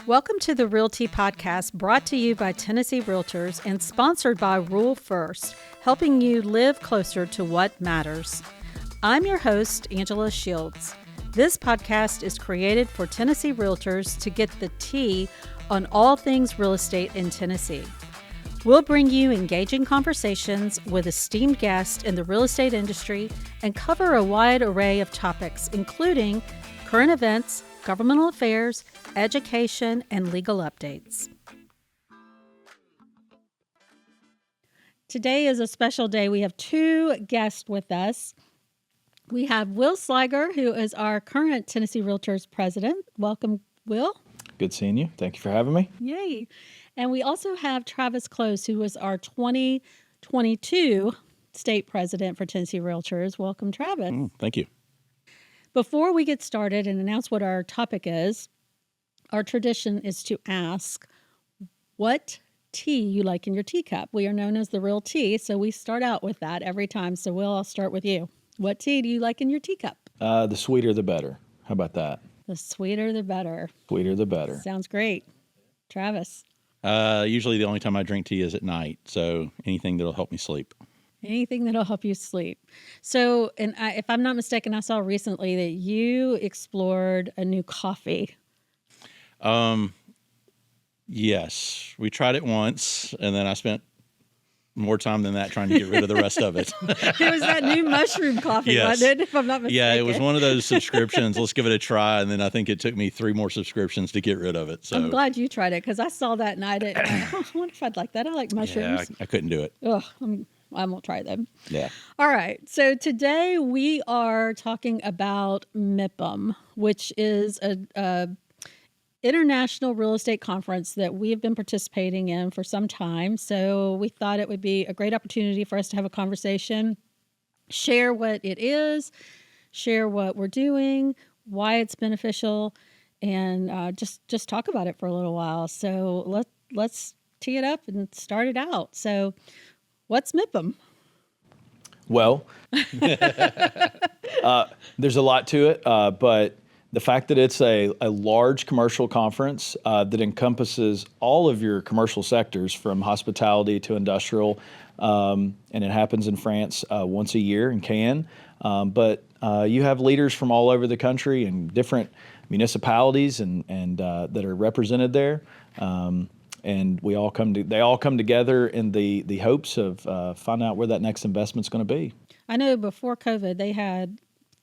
Welcome to the RealTea podcast, brought to you by Tennessee Realtors and sponsored by Rule First, helping you live closer to what matters. I'm your host, Angela Shields. This podcast is created for Tennessee Realtors to get the tea on all things real estate in Tennessee. We'll bring you engaging conversations with esteemed guests in the real estate industry and cover a wide array of topics, including current events, governmental affairs, education, and legal updates. Today is a special day. We have two guests with us. We have Will Sliger, who is our current Tennessee Realtors President. Welcome, Will. Good seeing you. Thank you for having me. Yay. And we also have Travis Close, who was our 2022 State President for Tennessee Realtors. Welcome, Travis. Thank you. Before we get started and announce what our topic is, our tradition is to ask what tea you like in your teacup. We are known as the RealTea, so we start out with that every time. So, Will, I'll start with you. What tea do you like in your teacup? The sweeter the better. How about that? The sweeter the better. Sweeter the better. Sounds great. Travis? Usually the only time I drink tea is at night, so anything that'll help me sleep. Anything that'll help you sleep. So, if I'm not mistaken, I saw recently that you explored a new coffee. Yes, we tried it once, and then I spent more time than that trying to get rid of the rest of it. It was that new mushroom coffee, Yes. wasn't it, if I'm not mistaken? Yeah, it was one of those subscriptions. Let's give it a try, and then I think it took me 3 more subscriptions to get rid of it. So I'm glad you tried it, because I saw that and I didn't. I wonder if I'd like that. I like mushrooms. yeah, I couldn't do it. Ugh, I won't try them. Yeah. All right. So today we are talking about MIPIM, which is a international real estate conference that we have been participating in for some time. So we thought it would be a great opportunity for us to have a conversation, share what it is, share what we're doing, why it's beneficial, and just talk about it for a little while. So let's tee it up and start it out. So what's MIPIM? Well, there's a lot to it, but the fact that it's a large commercial conference that encompasses all of your commercial sectors from hospitality to industrial, and it happens in France once a year in Cannes. But you have leaders from all over the country and different municipalities and that are represented there. And they all come together in the hopes of finding out where that next investment's going to be. I know before COVID, they had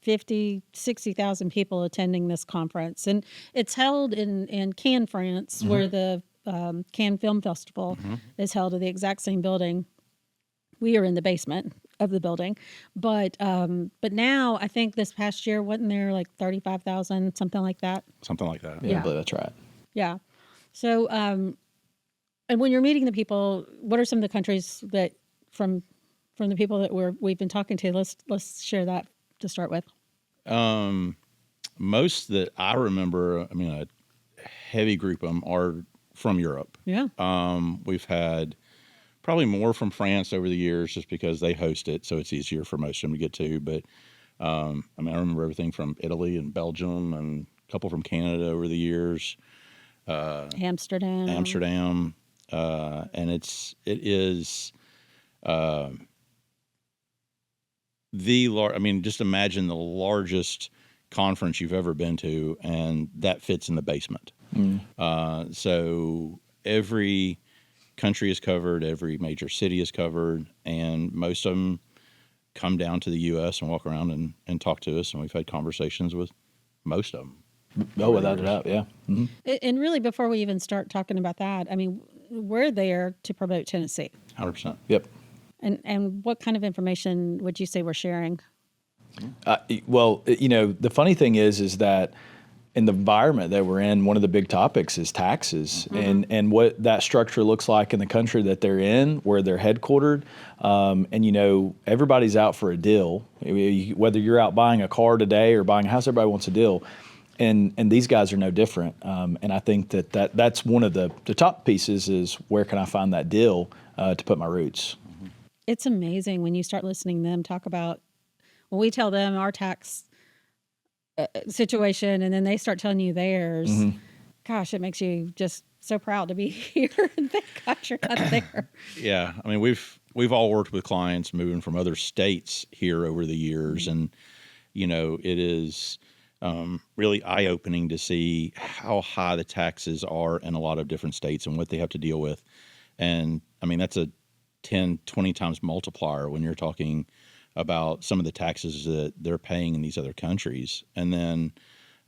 60,000 people attending this conference. And it's held in Cannes, France, where the Cannes Film Festival is held in the exact same building. We are in the basement of the building. But now, I think this past year, wasn't there like 35,000, something like that? Something like that. Yeah, I believe that's right. Yeah. So, and when you're meeting the people, what are some of the countries that from the people that we've been talking to? Let's share that to start with. Most that I remember, a heavy group of them are from Europe. Yeah. We've had probably more from France over the years just because they host it, so it's easier for most of them to get to. But, I remember everything from Italy and Belgium and a couple from Canada over the years. Amsterdam. And it is just imagine the largest conference you've ever been to, and that fits in the basement. So every country is covered, every major city is covered, and most of them come down to the U.S. and walk around and talk to us, and we've had conversations with most of them. Oh, without a doubt, yeah. Mm-hmm. And really, before we even start talking about that, we're there to promote Tennessee. 100%. Yep. And what kind of information would you say we're sharing? Well, the funny thing is that in the environment that we're in, one of the big topics is taxes and what that structure looks like in the country that they're in, where they're headquartered. And everybody's out for a deal. Whether you're out buying a car today or buying a house, everybody wants a deal. And these guys are no different. And I think that's one of the top pieces is where can I find that deal to put my roots. It's amazing when you start listening to them talk about, when we tell them our tax situation and then they start telling you theirs, gosh, it makes you just so proud to be here and thank God you're not there. Yeah. I mean, we've all worked with clients moving from other states here over the years. And, it is really eye-opening to see how high the taxes are in a lot of different states and what they have to deal with. And, I mean, that's a 10, 20 times multiplier when you're talking about some of the taxes that they're paying in these other countries. And then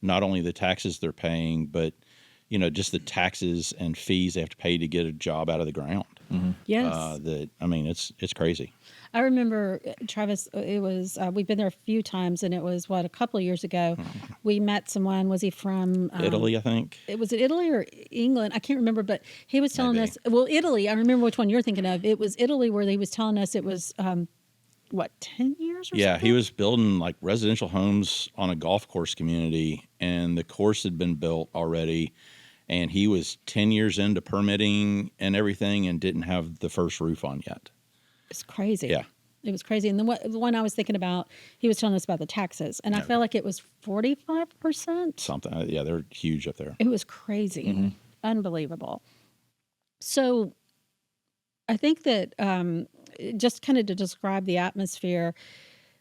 not only the taxes they're paying, but just the taxes and fees they have to pay to get a job out of the ground. Mm-hmm. Yes. It's crazy. I remember, Travis, it was, we've been there a few times, and it was, a couple of years ago, we met someone. Was he from? Italy, I think. It was Italy or England? I can't remember, but he was telling Maybe. us, Italy. I remember which one you're thinking of. It was Italy where he was telling us it was, 10 years or Yeah, something? he was building like residential homes on a golf course community, and the course had been built already. And he was 10 years into permitting and everything and didn't have the first roof on yet. It's crazy. Yeah. It was crazy. And the one I was thinking about, he was telling us about the taxes. And I felt like it was 45%. Something. Yeah, they're huge up there. It was crazy. Unbelievable. So I think that just kind of to describe the atmosphere,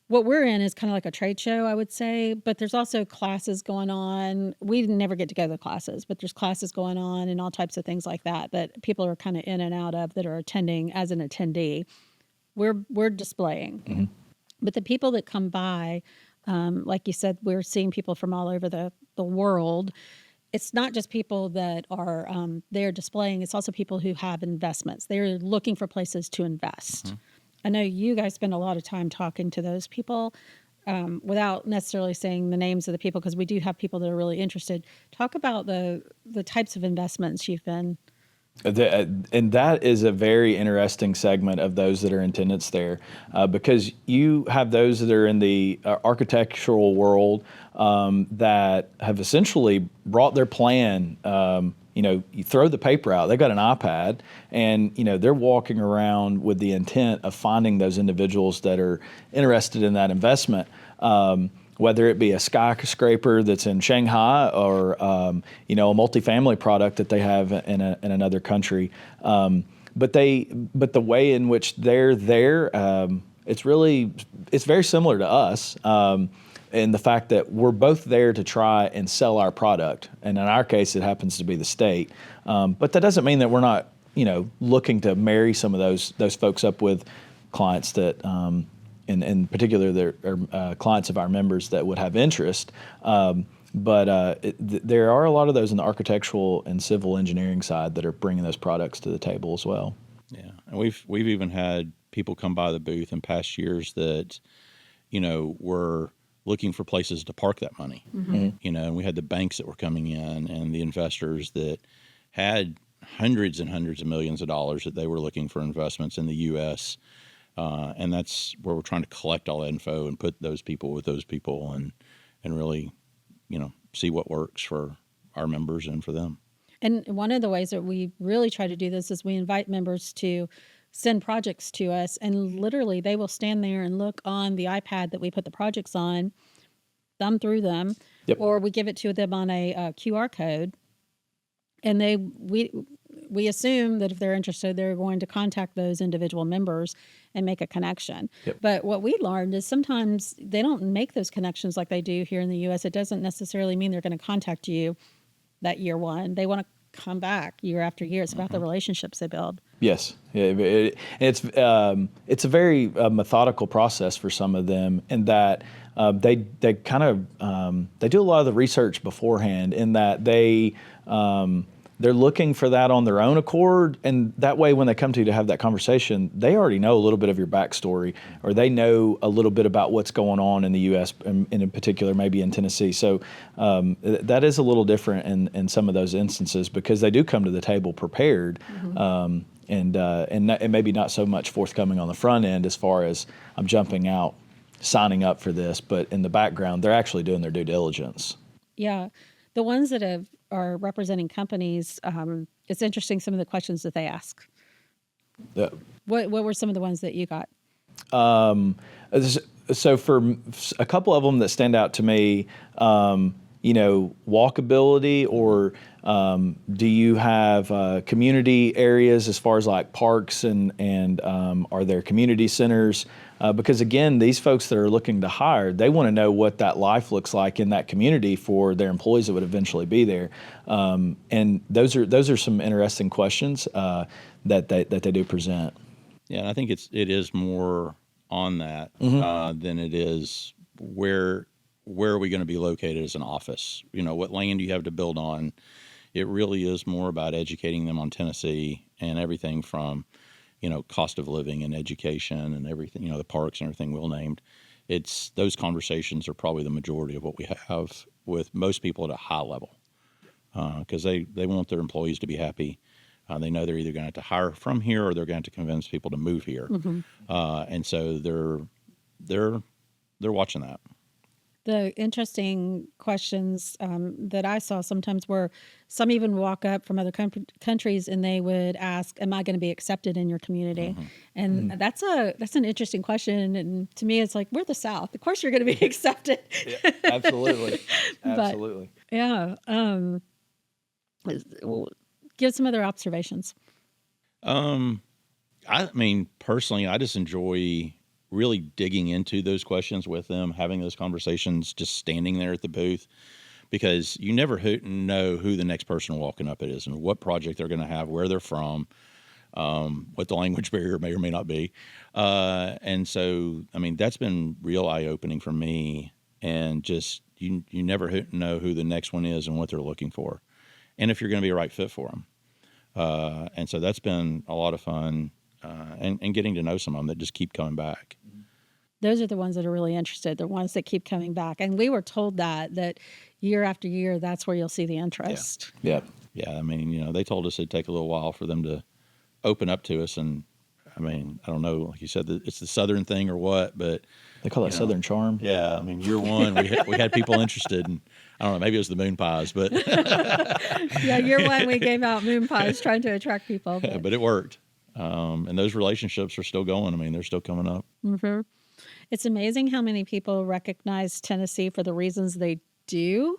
what we're in is kind of like a trade show, I would say, but there's also classes going on. We never get to go to the classes, but there's classes going on and all types of things like that people are kind of in and out of that are attending as an attendee. We're displaying. But the people that come by, like you said, we're seeing people from all over the world. It's not just people that are there displaying. It's also people who have investments. They're looking for places to invest. I know you guys spend a lot of time talking to those people without necessarily saying the names of the people, because we do have people that are really interested. Talk about the types of investments you've been. And that is a very interesting segment of those that are in attendance there, because you have those that are in the architectural world that have essentially brought their plan. You throw the paper out, they've got an iPad, and they're walking around with the intent of finding those individuals that are interested in that investment. Whether it be a skyscraper that's in Shanghai or a multifamily product that they have in another country, but the way in which they're there, it's very similar to us. And the fact that we're both there to try and sell our product, and in our case, it happens to be the state. But that doesn't mean that we're not, looking to marry some of those folks up with clients that, in particular, they're clients of our members that would have interest. But there are a lot of those in the architectural and civil engineering side that are bringing those products to the table as well. Yeah, and we've even had people come by the booth in past years that, were looking for places to park that money. And we had the banks that were coming in and the investors that had hundreds and hundreds of millions of dollars that they were looking for investments in the U.S. And that's where we're trying to collect all that info and put those people with those people and really, see what works for our members and for them. And one of the ways that we really try to do this is we invite members to send projects to us, and literally they will stand there and look on the iPad that we put the projects on, thumb through them, or we give it to them on a QR code, and we assume that if they're interested, they're going to contact those individual members and make a connection. But what we learned is sometimes they don't make those connections like they do here in the U.S. It doesn't necessarily mean they're going to contact you that year one. They want to come back year after year. It's about the relationships they build. Yes, it's a very methodical process for some of them, in that they kind of they do a lot of the research beforehand, in that they're looking for that on their own accord, and that way when they come to you to have that conversation, they already know a little bit of your backstory, or they know a little bit about what's going on in the U.S. and in particular maybe in Tennessee. So that is a little different in some of those instances, because they do come to the table prepared, and maybe not so much forthcoming on the front end as far as I'm jumping out, signing up for this, but in the background they're actually doing their due diligence. Yeah, the ones that are representing companies, it's interesting some of the questions that they ask. What were some of the ones that you got? So for a couple of them that stand out to me, walkability, or do you have community areas as far as like parks and are there community centers? Because again, these folks that are looking to hire, they want to know what that life looks like in that community for their employees that would eventually be there. And those are some interesting questions that they do present. Yeah, and I think it is more on that than it is where are we going to be located as an office? What land do you have to build on? It really is more about educating them on Tennessee and everything from, cost of living and education and everything, the parks and everything Will named. Those conversations are probably the majority of what we have with most people at a high level, because they want their employees to be happy. They know they're either going to have to hire from here or they're going to have to convince people to move here. And so they're watching that. The interesting questions that I saw sometimes were some even walk up from other countries and they would ask, "Am I going to be accepted in your community?" And that's an interesting question. And to me, it's like, we're the South. Of course, you're going to be accepted. Yeah, absolutely, absolutely. But, yeah. Give some other observations. I mean, personally, I just enjoy really digging into those questions with them, having those conversations, just standing there at the booth, because you never know who the next person walking up is and what project they're going to have, where they're from, what the language barrier may or may not be. And so, I mean, that's been real eye-opening for me, and just you never know who the next one is and what they're looking for, and if you're going to be a right fit for them. And so that's been a lot of fun, and getting to know some of them that just keep coming back. Those are the ones that are really interested, the ones that keep coming back. And we were told that year after year, that's where you'll see the interest. Yeah. I mean, they told us it'd take a little while for them to open up to us. And I mean, I don't know, like you said, it's the Southern thing or what, but they call it Southern charm. Yeah. I mean, year one, we had people interested, and I don't know, maybe it was the moon pies, but yeah, year one, we gave out moon pies trying to attract people, but it worked. And those relationships are still going. I mean, they're still coming up. It's amazing how many people recognize Tennessee for the reasons they do.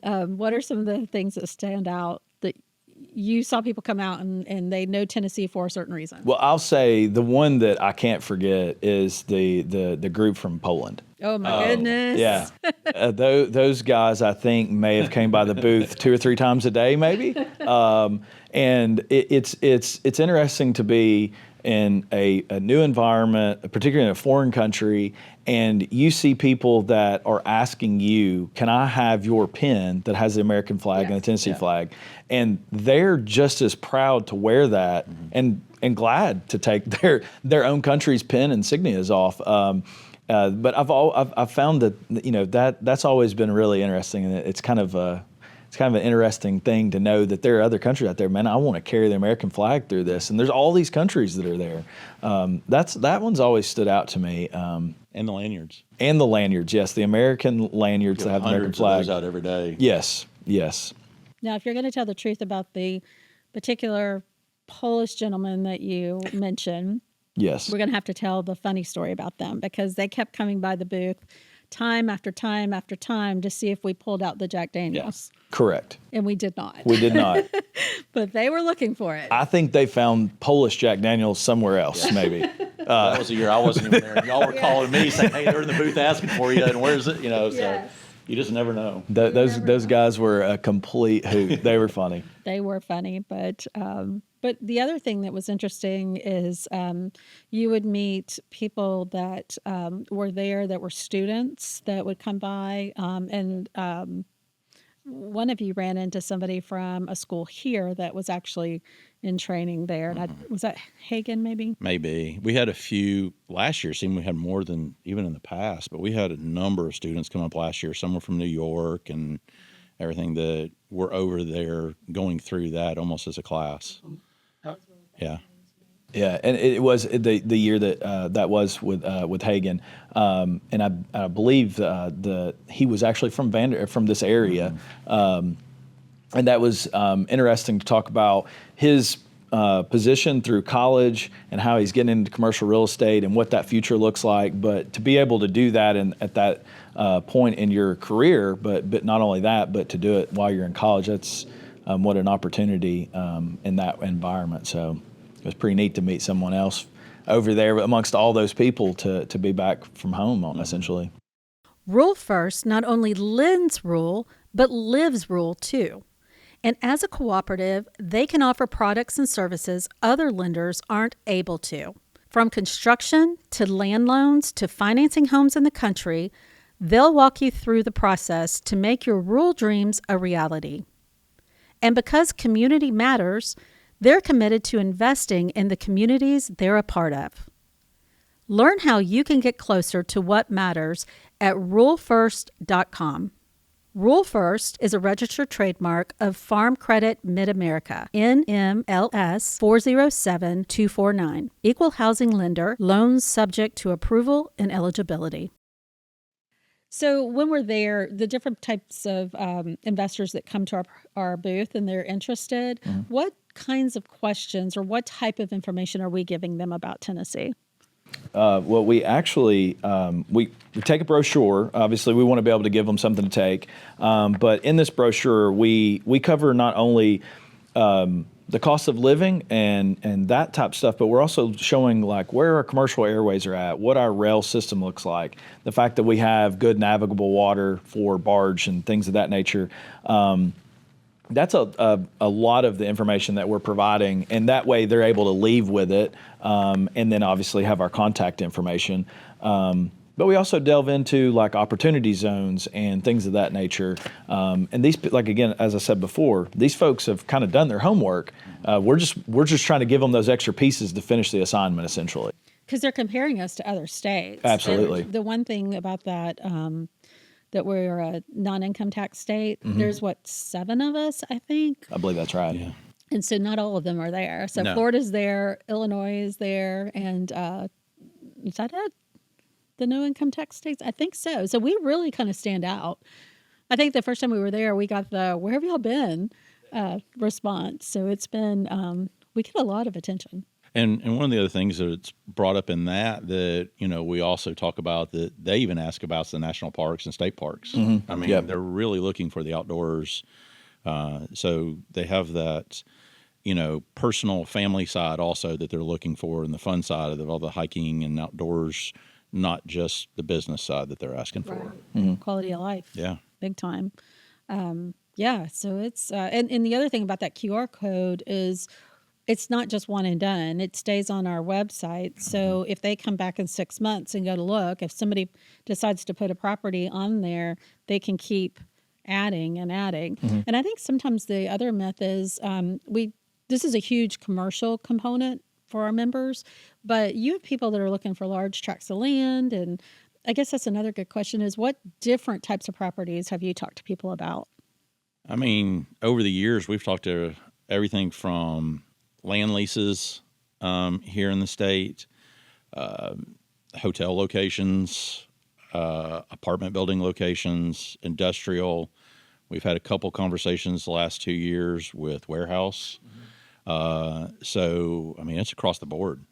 What are some of the things that stand out that you saw people come out and they know Tennessee for a certain reason? Well, I'll say the one that I can't forget is the group from Poland. Oh my goodness! Yeah, those guys I think may have came by the booth 2 or 3 times a day, maybe. And it's interesting to be in a new environment, particularly in a foreign country, and you see people that are asking you, "Can I have your pen that has the American flag and the Tennessee flag?" And they're just as proud to wear that and glad to take their own country's pen insignias off. But I've found that that's always been really interesting, and it's kind of an interesting thing to know that there are other countries out there. Man, I want to carry the American flag through this, and there's all these countries that are there. That one's always stood out to me. And the lanyards. And the lanyards, yes, the American lanyards that have the American flag. Of those out every day. Yes. Now, if you're going to tell the truth about the particular Polish gentleman that you mentioned, yes, we're going to have to tell the funny story about them, because they kept coming by the booth time after time after time to see if we pulled out the Jack Daniels. Yeah. Correct. And we did not. We did not. But they were looking for it. I think they found Polish Jack Daniels somewhere else, maybe. That was a year I wasn't even there. Y'all were calling me saying, "Hey, they're in the booth asking for you, and where's it?" So you just never know. Those guys were a complete hoot. They were funny. They were funny, but the other thing that was interesting is you would meet people that were there that were students that would come by, and one of you ran into somebody from a school here that was actually in training there. And was that Hagen, maybe? Maybe. We had a few last year. Seemed we had more than even in the past, but we had a number of students come up last year. Some were from New York and everything, that were over there going through that almost as a class. Yeah. Yeah, and it was the year that was with Hagen, and I believe he was actually from this area, and that was interesting to talk about his position through college and how he's getting into commercial real estate and what that future looks like. But to be able to do that at that point in your career, but not only that, but to do it while you're in college, that's what an opportunity in that environment. So it was pretty neat to meet someone else over there amongst all those people to be back from home essentially. Rule First not only lends rule, but lives rule too. And as a cooperative, they can offer products and services other lenders aren't able to. From construction to land loans to financing homes in the country, they'll walk you through the process to make your rural dreams a reality. And because community matters, they're committed to investing in the communities they're a part of. Learn how you can get closer to what matters at rulefirst.com. Rule First is a registered trademark of Farm Credit Mid-America, NMLS 407249. Equal housing lender, loans subject to approval and eligibility. So when we're there, the different types of investors that come to our booth and they're interested, what kinds of questions or what type of information are we giving them about Tennessee? Well, we actually, we take a brochure. Obviously, we want to be able to give them something to take. But in this brochure, we cover not only the cost of living and that type of stuff, but we're also showing like where our commercial airways are at, what our rail system looks like, the fact that we have good navigable water for barge and things of that nature. That's a lot of the information that we're providing, and that way they're able to leave with it, and then obviously have our contact information. But we also delve into like opportunity zones and things of that nature. And these, like again, as I said before, these folks have kind of done their homework. We're just trying to give them those extra pieces to finish the assignment, essentially. Because they're comparing us to other states. Absolutely. And the one thing about that. That we're a non-income tax state. There's 7 of us, I think. I believe that's right. Yeah. And so not all of them are there. So No. Florida's there, Illinois is there, and is that it? The no income tax states? I think so. So we really kind of stand out. I think the first time we were there, we got the "Where have y'all been?" response. So it's been we get a lot of attention. And one of the other things that's brought up in that we also talk about that they even ask about the national parks and state parks. I mean, they're really looking for the outdoors. So they have that, personal family side also that they're looking for, and the fun side of all the hiking and outdoors, not just the business side that they're asking for. Quality of life. Yeah. Big time. So it's, and the other thing about that QR code is, it's not just one and done. It stays on our website. So if they come back in 6 months and go to look, if somebody decides to put a property on there, they can keep adding and adding. And I think sometimes the other myth is this is a huge commercial component for our members, but you have people that are looking for large tracts of land. And I guess that's another good question is what different types of properties have you talked to people about? I mean, over the years, we've talked to everything from land leases here in the state, hotel locations, apartment building locations, industrial. We've had a couple conversations the last 2 years with warehouse. So, I mean, it's across the board.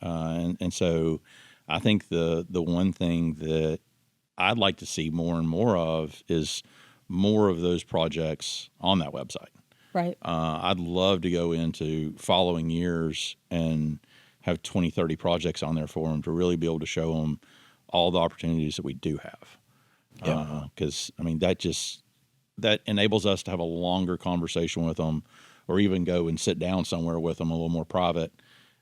And so I think the one thing that I'd like to see more and more of is more of those projects on that website. Right. I'd love to go into following years and have 20, 30 projects on there for them to really be able to show them all the opportunities that we do have. Because, I mean, that enables us to have a longer conversation with them, or even go and sit down somewhere with them a little more private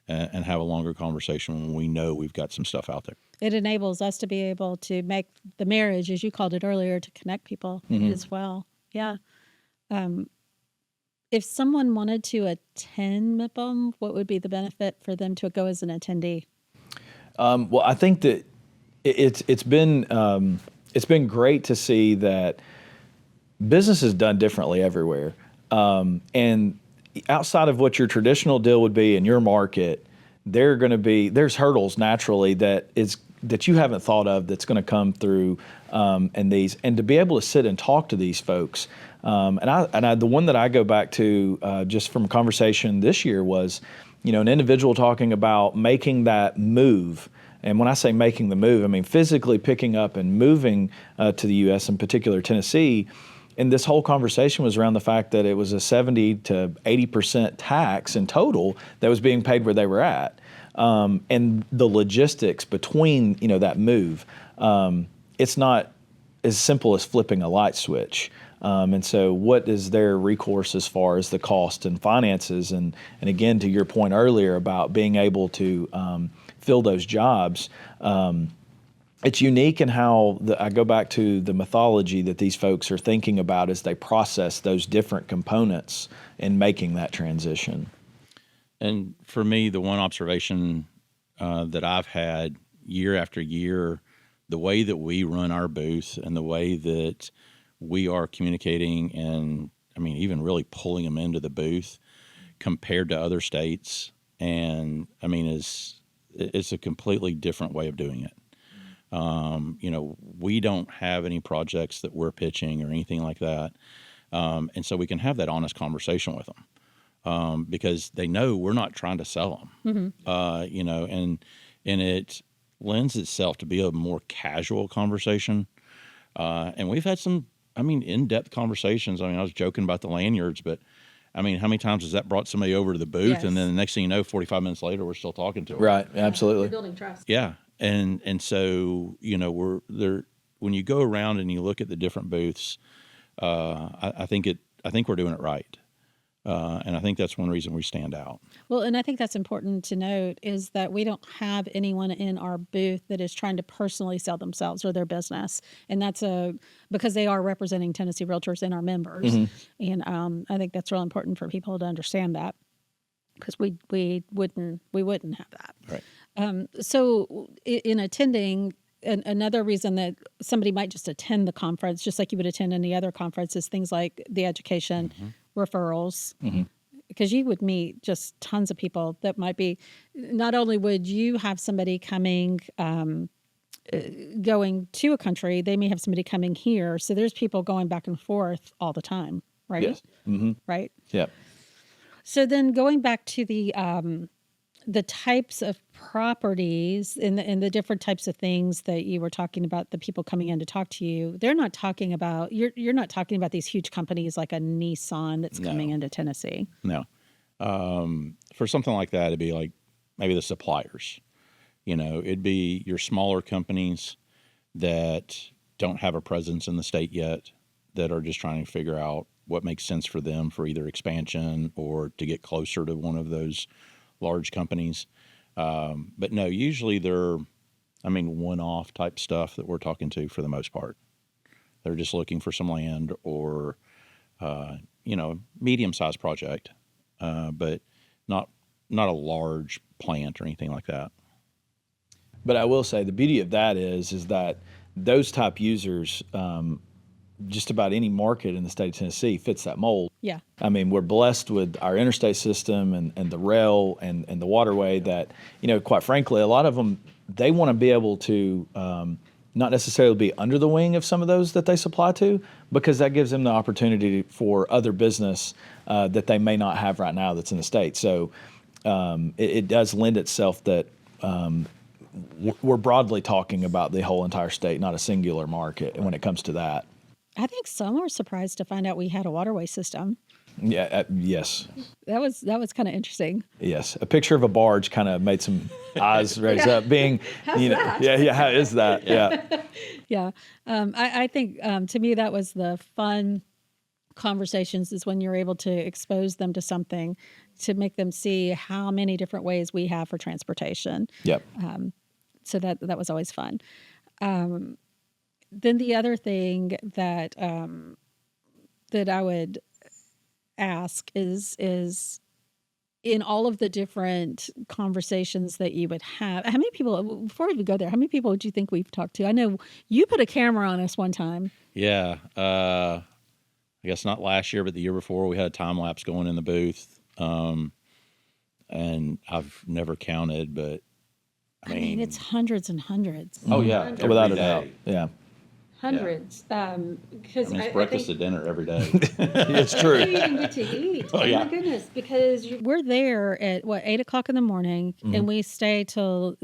and have a longer conversation when we know we've got some stuff out there. It enables us to be able to make the marriage, as you called it earlier, to connect people as well. Yeah. If someone wanted to attend MIPIM, what would be the benefit for them to go as an attendee? Well, I think that it's been great to see that business is done differently everywhere, and outside of what your traditional deal would be in your market, there's hurdles naturally that you haven't thought of that's going to come through, and to be able to sit and talk to these folks. The one that I go back to just from a conversation this year was, an individual talking about making that move. And when I say making the move, I mean physically picking up and moving to the U.S., in particular Tennessee. And this whole conversation was around the fact that it was a 70 to 80% tax in total that was being paid where they were at. And the logistics between, that move, it's not as simple as flipping a light switch. And so what is their recourse as far as the cost and finances? And again, to your point earlier about being able to fill those jobs, it's unique in how I go back to the mythology that these folks are thinking about as they process those different components in making that transition. And for me, the one observation that I've had year after year, the way that we run our booth and the way that we are communicating and, even really pulling them into the booth compared to other states, and, it's a completely different way of doing it. We don't have any projects that we're pitching or anything like that. And so we can have that honest conversation with them because they know we're not trying to sell them, and it lends itself to be a more casual conversation. And we've had some, in-depth conversations. I was joking about the lanyards, but how many times has that brought somebody over to the booth? Yes. And then the next thing you know, 45 minutes later, we're still talking to them. Right. Absolutely. We're building trust. Yeah. And so, we're there when you go around and you look at the different booths, I think we're doing it right. And I think that's one reason we stand out. Well, and I think that's important to note is that we don't have anyone in our booth that is trying to personally sell themselves or their business. And that's because they are representing Tennessee Realtors and our members. Mm-hmm. And I think that's real important for people to understand that because we wouldn't have that. Right. So in attending, another reason that somebody might just attend the conference, just like you would attend any other conference, is things like the education, mm-hmm. referrals, mm-hmm. because you would meet just tons of people that might be, not only would you have somebody coming, going to a country, they may have somebody coming here. So there's people going back and forth all the time, right? Yes. Mm-hmm. Right? Yeah. So then going back to the types of properties and the different types of things that you were talking about, the people coming in to talk to you, they're not talking about, you're not talking about these huge companies like a Nissan that's coming into Tennessee. No. For something like that, it'd be like maybe the suppliers. It'd be your smaller companies that don't have a presence in the state yet, that are just trying to figure out what makes sense for them for either expansion or to get closer to one of those large companies. But no, usually they're, one-off type stuff that we're talking to for the most part. They're just looking for some land or, medium-sized project, but not a large plant or anything like that. But I will say the beauty of that is that those type users, just about any market in the state of Tennessee fits that mold. Yeah. We're blessed with our interstate system and the rail and the waterway that, quite frankly, a lot of them, they want to be able to not necessarily be under the wing of some of those that they supply to, because that gives them the opportunity for other business that they may not have right now that's in the state. So it does lend itself that we're broadly talking about the whole entire state, not a singular market when it comes to that. I think some were surprised to find out we had a waterway system. Yeah. Yes. That was kind of interesting. Yes. A picture of a barge kind of made some eyes raise up. Being, How's that? Yeah. How is that? Yeah. Yeah. I think to me that was the fun conversations, is when you're able to expose them to something, to make them see how many different ways we have for transportation. Yep. So that was always fun. Then the other thing that that I would ask is in all of the different conversations that you would have, how many people, before we go there, how many people would you think we've talked to? I know you put a camera on us one time. Yeah. I guess not last year, but the year before, we had a time lapse going in the booth. And I've never counted, but I mean, it's hundreds and hundreds. Oh, yeah. Without a doubt. Yeah. hundreds. Because It's breakfast to dinner every day. It's you true. even get to eat. Oh, yeah. my goodness! Because we're there at 8:00 in the morning, and we stay till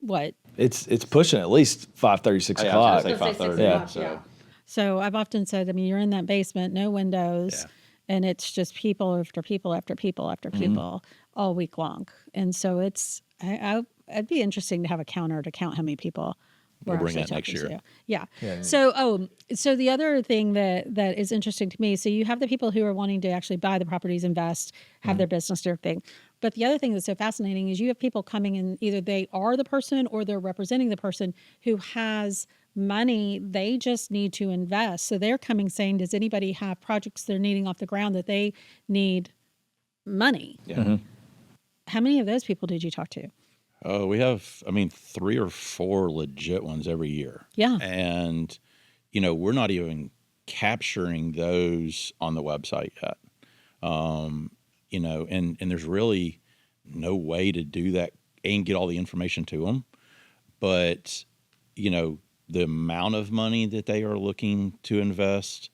what? It's pushing at least 5:30, 6 Yeah, I o'clock. was gonna say Let's say 6 5:30. o'clock, So yeah. So I've often said, I mean, you're in that basement, no windows, and it's just people after people after people after people all week long. And so it'd be interesting to have a counter to count how many people we're We'll bring actually that next talking year. to. Yeah. So the other thing that is interesting to me, so you have the people who are wanting to actually buy the properties, invest, have their business, their thing. But the other thing that's so fascinating is you have people coming in, either they are the person or they're representing the person who has money they just need to invest. So they're coming saying, does anybody have projects they're needing off the ground that they need money? Yeah. How many of those people did you talk to? We have, 3 or 4 legit ones every year. Yeah. And, we're not even capturing those on the website yet. And there's really no way to do that and get all the information to them. But, the amount of money that they are looking to invest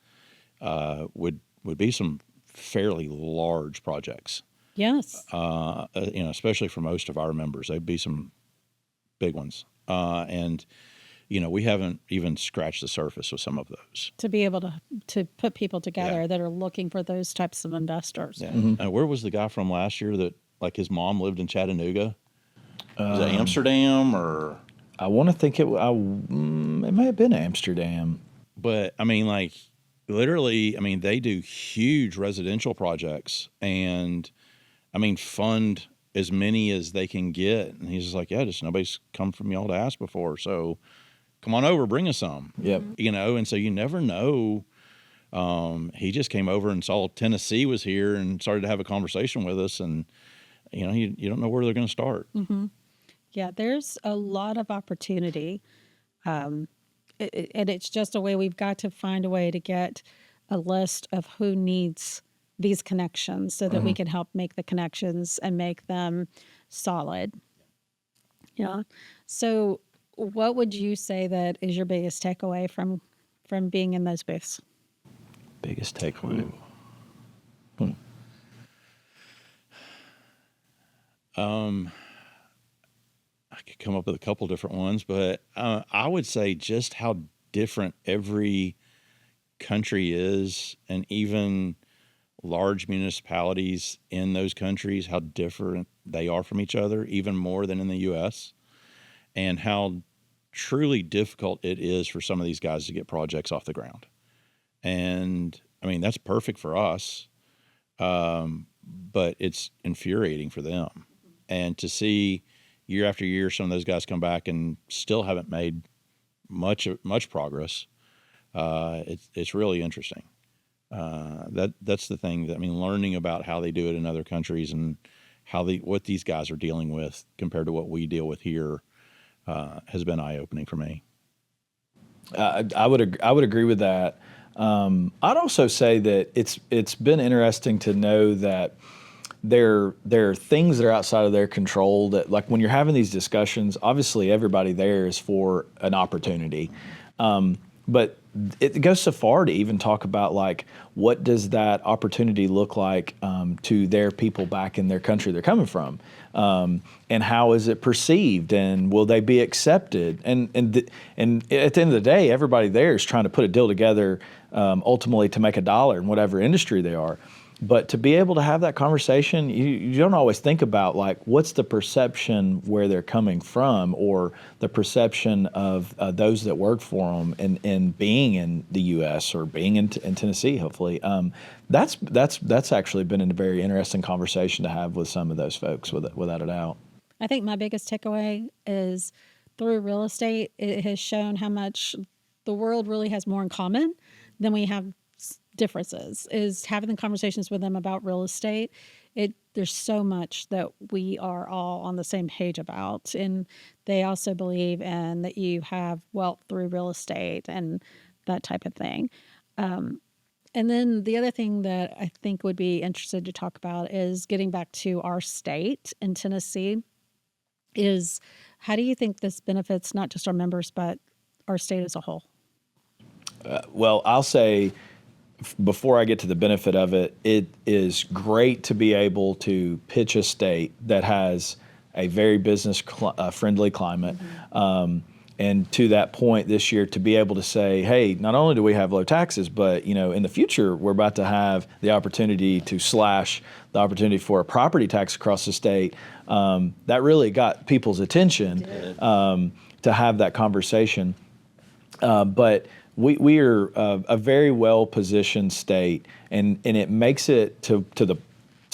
would be some fairly large projects. Yes. Especially for most of our members, they'd be some big ones. And we haven't even scratched the surface with some of those. To be able to put people together that are looking for those types of investors. Yeah. Where was the guy from last year that, like, his mom lived in Chattanooga? Was it Amsterdam or? I want to think it may have been Amsterdam. But literally, they do huge residential projects and fund as many as they can get. And he's just like, yeah, just nobody's come from y'all to ask before. So come on over, bring us some. Yep. And so you never know. He just came over and saw Tennessee was here and started to have a conversation with us. And, you don't know where they're going to start. Mm-hmm. Yeah, there's a lot of opportunity. And it's just a way we've got to find a way to get a list of who needs these connections so that we can help make the connections and make them solid. Yeah. So what would you say that is your biggest takeaway from being in those booths? Biggest takeaway. I could come up with a couple different ones, but I would say just how different every country is, and even large municipalities in those countries, how different they are from each other, even more than in the U.S., and how truly difficult it is for some of these guys to get projects off the ground. And, that's perfect for us, but it's infuriating for them. And to see year after year some of those guys come back and still haven't made much progress, it's really interesting. That's the thing. Learning about how they do it in other countries and what these guys are dealing with compared to what we deal with here has been eye-opening for me. I would agree with that. I'd also say that it's been interesting to know that there are things that are outside of their control that, like, when you're having these discussions, obviously everybody there is for an opportunity. But it goes so far to even talk about, like, what does that opportunity look like to their people back in their country they're coming from, and how is it perceived, and will they be accepted? And at the end of the day, everybody there is trying to put a deal together, ultimately to make a dollar in whatever industry they are. But to be able to have that conversation, you don't always think about, like, what's the perception where they're coming from, or the perception of those that work for them in being in the U.S. or being in Tennessee, hopefully. That's actually been a very interesting conversation to have with some of those folks, without a doubt. I think my biggest takeaway is through real estate, it has shown how much the world really has more in common than we have differences. Is having the conversations with them about real estate. There's so much that we are all on the same page about, and they also believe in that you have wealth through real estate and that type of thing. And then the other thing that I think would be interested to talk about is getting back to our state in Tennessee. Is how do you think this benefits not just our members but our state as a whole? Well, I'll say before I get to the benefit of it, it is great to be able to pitch a state that has a very business friendly climate. And to that point this year, to be able to say, hey, not only do we have low taxes, but in the future, we're about to have the opportunity to slash the opportunity for a property tax across the state. That really got people's attention to have that conversation. But we are a very well-positioned state, and it makes it to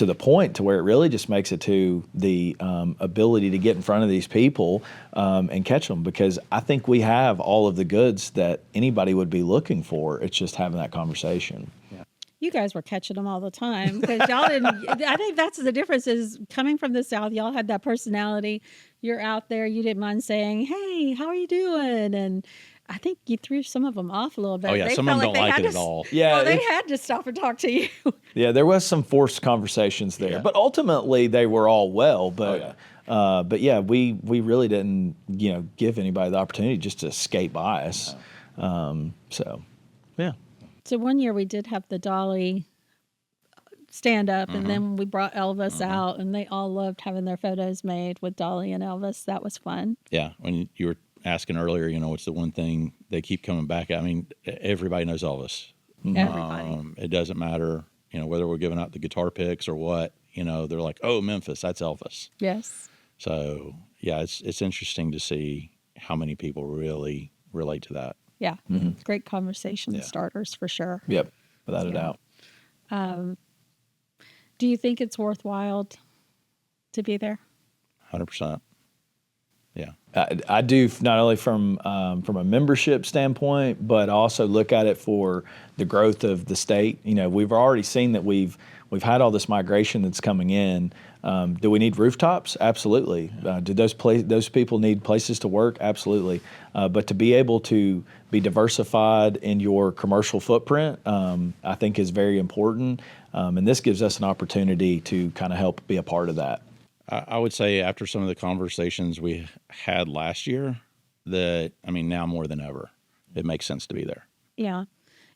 the point to where it really just makes it to the ability to get in front of these people and catch them, because I think we have all of the goods that anybody would be looking for. It's just having that conversation. Yeah. You guys were catching them all the time because y'all didn't. I think that's the difference is coming from the South, y'all had that personality. You're out there, you didn't mind saying, hey, how are you doing? And I think you threw some of them off a little bit. Oh, yeah. They Some of them felt don't like it to, at all. Yeah, well, they had to stop and talk to you. Yeah, there was some forced conversations there. Yeah. But ultimately, they were all well. But we really didn't, give anybody the opportunity just to skate by us. So, yeah. So one year we did have the Dolly stand up, and then we brought Elvis out, and they all loved having their photos made with Dolly and Elvis. That was fun. Yeah, when you were asking earlier, what's the one thing they keep coming back at? I mean, everybody knows Elvis. Everybody. It doesn't matter, whether we're giving out the guitar picks or what. They're like, oh, Memphis, that's Elvis. Yes. So yeah, it's interesting to see how many people really relate to that. Yeah. Great conversation starters for sure. Yep, without a doubt. Do you think it's worthwhile to be there? 100%. Yeah. I do, not only from a membership standpoint, but also look at it for the growth of the state. We've already seen that we've had all this migration that's coming in. Do we need rooftops? Absolutely. Do those people need places to work? Absolutely. But to be able to be diversified in your commercial footprint, I think is very important. And this gives us an opportunity to kind of help be a part of that. I would say after some of the conversations we had last year, now more than ever, it makes sense to be there. Yeah.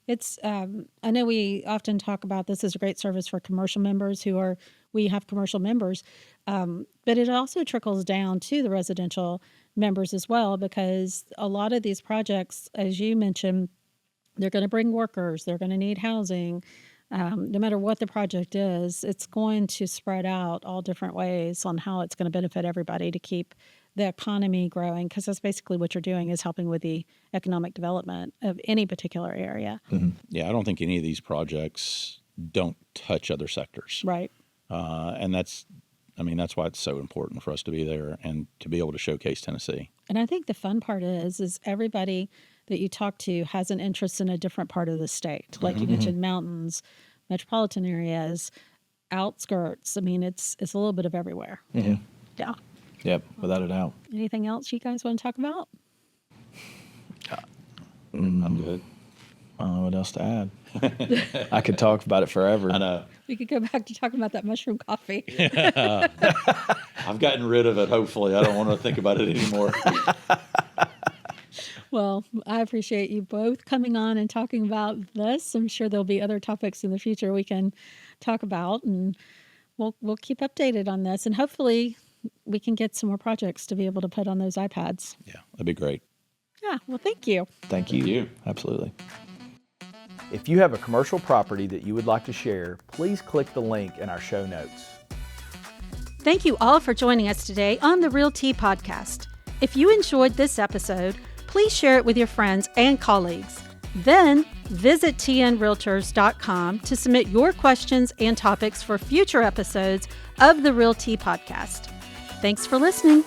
It's, I know we often talk about this as a great service for commercial members we have commercial members, but it also trickles down to the residential members as well, because a lot of these projects, as you mentioned, they're going to bring workers, they're going to need housing. No matter what the project is, it's going to spread out all different ways on how it's going to benefit everybody to keep the economy growing, because that's basically what you're doing is helping with the economic development of any particular area. Mm-hmm. Yeah, I don't think any of these projects don't touch other sectors. Right. And that's why it's so important for us to be there and to be able to showcase Tennessee. And I think the fun part is everybody that you talk to has an interest in a different part of the state. Like you mentioned, mountains, metropolitan areas, outskirts. It's a little bit of everywhere. Mm-hmm. Yeah. Yep, without a doubt. Anything else you guys want to talk about? I'm good. I don't know what else to add. I could talk about it forever. I know. We could go back to talking about that mushroom coffee. I've gotten rid of it, hopefully. I don't want to think about it anymore. Well, I appreciate you both coming on and talking about this. I'm sure there'll be other topics in the future we can talk about, and we'll keep updated on this, and hopefully we can get some more projects to be able to put on those iPads. Yeah, that'd be great. Yeah, well, thank you. Thank you. Thank you. Absolutely. If you have a commercial property that you would like to share, please click the link in our show notes. Thank you all for joining us today on the RealTea podcast. If you enjoyed this episode, please share it with your friends and colleagues. Then visit tnrealtors.com to submit your questions and topics for future episodes of the RealTea podcast. Thanks for listening.